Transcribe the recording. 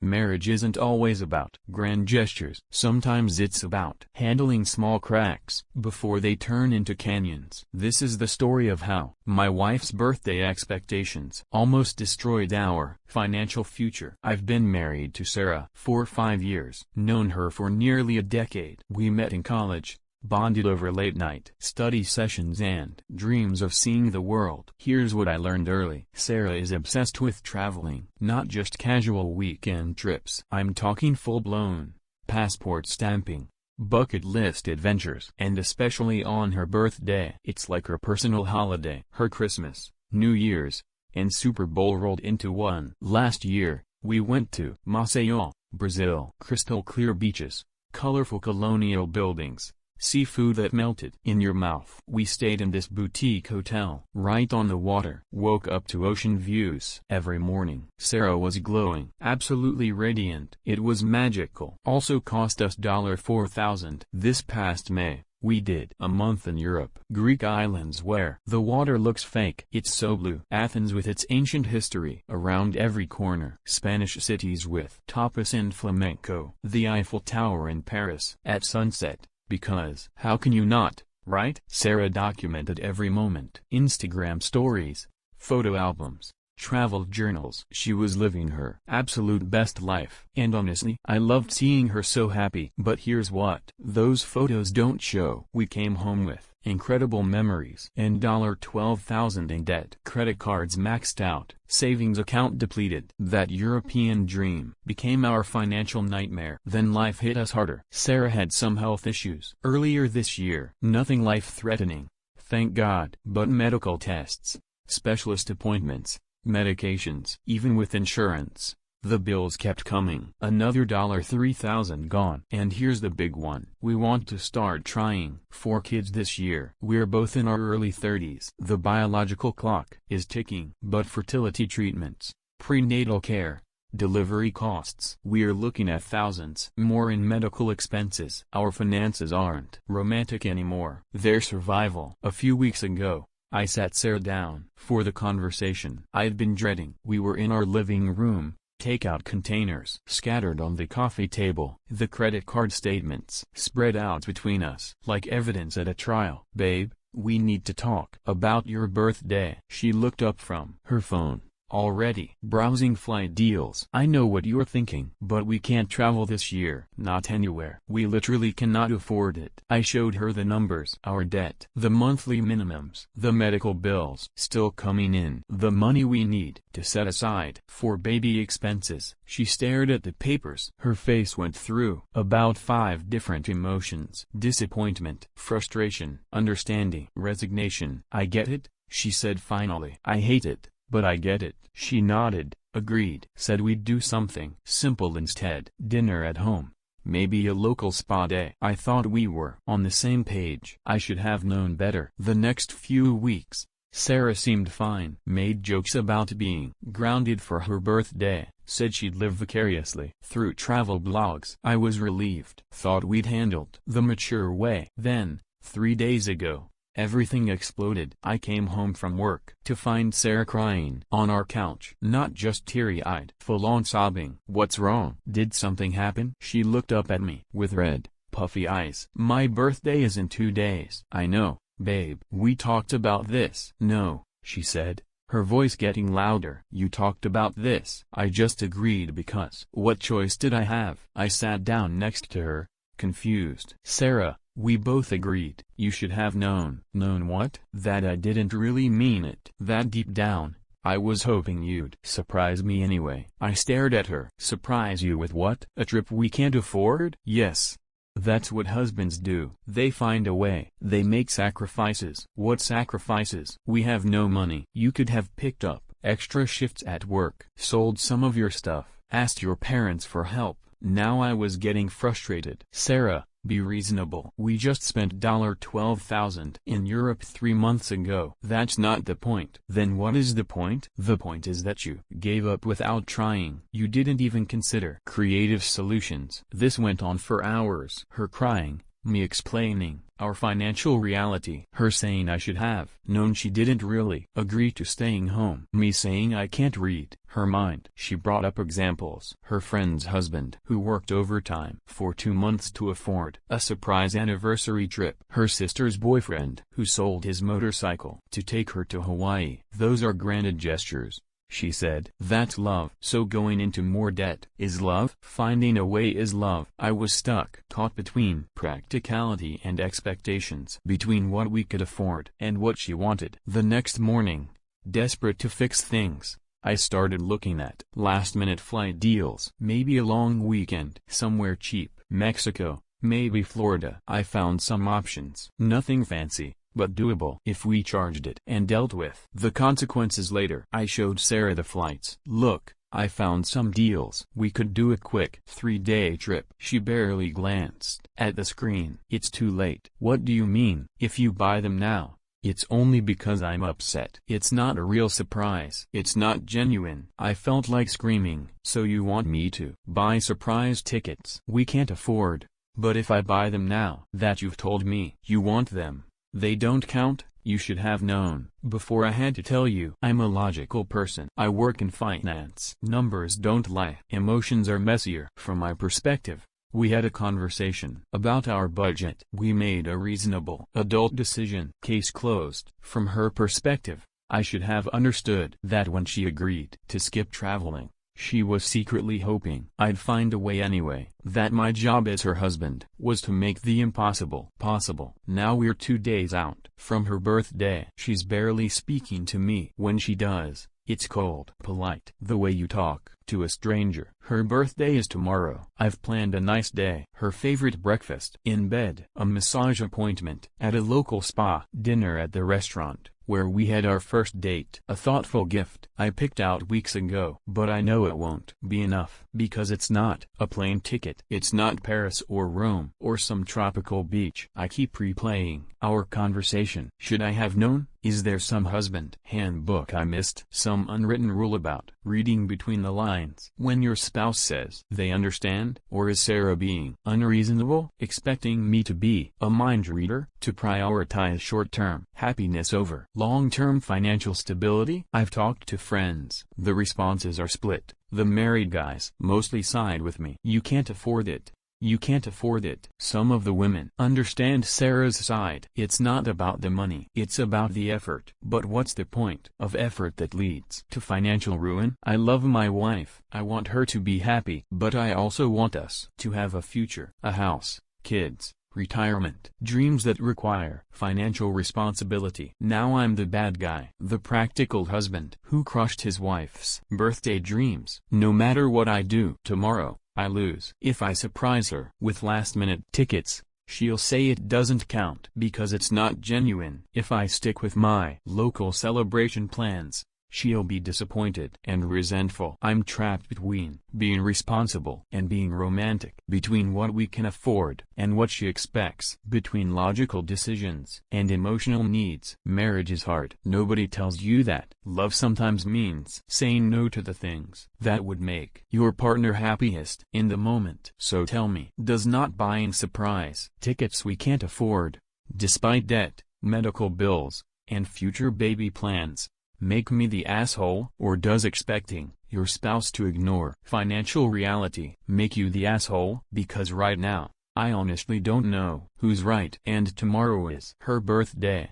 Marriage isn't always about grand gestures. Sometimes it's about handling small cracks before they turn into canyons. This is the story of how my wife's birthday expectations almost destroyed our financial future. I've been married to Sarah for 5 years, known her for nearly a decade. We met in college, bonded over late-night study sessions and dreams of seeing the world. Here's what I learned early. Sarah is obsessed with traveling, not just casual weekend trips. I'm talking full-blown, passport stamping, bucket list adventures. And especially on her birthday. It's like her personal holiday. Her Christmas, New Year's, and Super Bowl rolled into one. Last year, we went to Maceió, Brazil. Crystal clear beaches, colorful colonial buildings, seafood that melted in your mouth. We stayed in this boutique hotel right on the water. Woke up to ocean views every morning. Sarah was glowing, absolutely radiant. It was magical. Also cost us $4,000. This past May, we did a month in Europe. Greek islands where the water looks fake. It's so blue. Athens with its ancient history around every corner. Spanish cities with tapas and flamenco. The Eiffel Tower in Paris at sunset. Because how can you not, right? Sarah documented every moment. Instagram stories, photo albums, travel journals. She was living her absolute best life. And honestly, I loved seeing her so happy. But here's what those photos don't show. We came home with incredible memories and $12,000 in debt. Credit cards maxed out, savings account depleted. That European dream became our financial nightmare. Then life hit us harder. Sarah had some health issues earlier this year. Nothing life-threatening, thank God. But medical tests, specialist appointments, medications. Even with insurance, the bills kept coming. Another $3,000 gone. And here's the big one. We want to start trying for kids this year. We're both in our early 30s. The biological clock is ticking. But fertility treatments, prenatal care, delivery costs. We're looking at thousands more in medical expenses. Our finances aren't romantic anymore. They're survival. A few weeks ago, I sat Sarah down for the conversation I'd been dreading. We were in our living room, takeout containers scattered on the coffee table, the credit card statements spread out between us like evidence at a trial. Babe, we need to talk about your birthday. She looked up from her phone. Already browsing flight deals. I know what you're thinking. But we can't travel this year. Not anywhere. We literally cannot afford it. I showed her the numbers. Our debt. The monthly minimums. The medical bills still coming in. The money we need to set aside for baby expenses. She stared at the papers. Her face went through about 5 different emotions. Disappointment, frustration, understanding, resignation. I get it, she said finally. I hate it, but I get it. She nodded, agreed. Said we'd do something simple instead. Dinner at home. Maybe a local spa day. I thought we were on the same page. I should have known better. The next few weeks, Sarah seemed fine. Made jokes about being grounded for her birthday. Said she'd live vicariously through travel blogs. I was relieved. Thought we'd handled the mature way. Then, 3 days ago, everything exploded. I came home from work to find Sarah crying on our couch. Not just teary-eyed, full-on sobbing. What's wrong? Did something happen? She looked up at me with red, puffy eyes. My birthday is in 2 days. I know, babe. We talked about this. No, she said, her voice getting louder. You talked about this. I just agreed because. What choice did I have? I sat down next to her, confused. Sarah, we both agreed. You should have known. Known what? That I didn't really mean it. That deep down, I was hoping you'd surprise me anyway. I stared at her. Surprise you with what? A trip we can't afford? Yes. That's what husbands do. They find a way. They make sacrifices. What sacrifices? We have no money. You could have picked up extra shifts at work, sold some of your stuff, asked your parents for help. Now I was getting frustrated. Sarah, be reasonable. We just spent $12,000 in Europe 3 months ago. That's not the point. Then what is the point? The point is that you gave up without trying. You didn't even consider creative solutions. This went on for hours. Her crying, me explaining, our financial reality. Her saying I should have known she didn't really agree to staying home. Me saying I can't read her mind. She brought up examples. Her friend's husband who worked overtime for 2 months to afford a surprise anniversary trip. Her sister's boyfriend who sold his motorcycle to take her to Hawaii. Those are grand gestures, she said. That's love. So going into more debt is love? Finding a way is love. I was stuck, caught between practicality and expectations, between what we could afford and what she wanted. The next morning, desperate to fix things, I started looking at last-minute flight deals. Maybe a long weekend somewhere cheap. Mexico, maybe Florida. I found some options. Nothing fancy, but doable if we charged it and dealt with the consequences later. I showed Sarah the flights. Look, I found some deals. We could do a quick 3-day trip. She barely glanced at the screen. It's too late. What do you mean? If you buy them now, it's only because I'm upset. It's not a real surprise. It's not genuine. I felt like screaming. So you want me to buy surprise tickets? We can't afford. But if I buy them now that you've told me you want them, they don't count? You should have known before I had to tell you. I'm a logical person. I work in finance. Numbers don't lie. Emotions are messier. From my perspective, we had a conversation about our budget. We made a reasonable adult decision. Case closed. From her perspective, I should have understood that when she agreed to skip traveling, she was secretly hoping I'd find a way anyway. That my job as her husband was to make the impossible possible. Now we're 2 days out from her birthday. She's barely speaking to me. When she does, it's cold. Polite. The way you talk to a stranger. Her birthday is tomorrow. I've planned a nice day. Her favorite breakfast in bed. A massage appointment at a local spa. Dinner at the restaurant where we had our first date. A thoughtful gift I picked out weeks ago. But I know it won't be enough, because it's not a plane ticket. It's not Paris or Rome or some tropical beach. I keep replaying our conversation. Should I have known? Is there some husband handbook I missed? Some unwritten rule about reading between the lines when your spouse says they understand? Or is Sarah being unreasonable, expecting me to be a mind reader, to prioritize short-term happiness over long-term financial stability? I've talked to friends. The responses are split. The married guys mostly side with me. You can't afford it. You can't afford it. Some of the women understand Sarah's side. It's not about the money. It's about the effort. But what's the point of effort that leads to financial ruin? I love my wife. I want her to be happy. But I also want us to have a future. A house, kids, retirement. Dreams that require financial responsibility. Now I'm the bad guy. The practical husband who crushed his wife's birthday dreams. No matter what I do tomorrow, I lose. If I surprise her with last-minute tickets, she'll say it doesn't count because it's not genuine. If I stick with my local celebration plans, she'll be disappointed and resentful. I'm trapped between being responsible and being romantic, between what we can afford and what she expects, between logical decisions and emotional needs. Marriage is hard. Nobody tells you that. Love sometimes means saying no to the things that would make your partner happiest in the moment. So tell me, does not buying surprise tickets we can't afford, despite debt, medical bills, and future baby plans, make me the asshole? Or does expecting your spouse to ignore financial reality make you the asshole? Because right now, I honestly don't know who's right. And tomorrow is her birthday.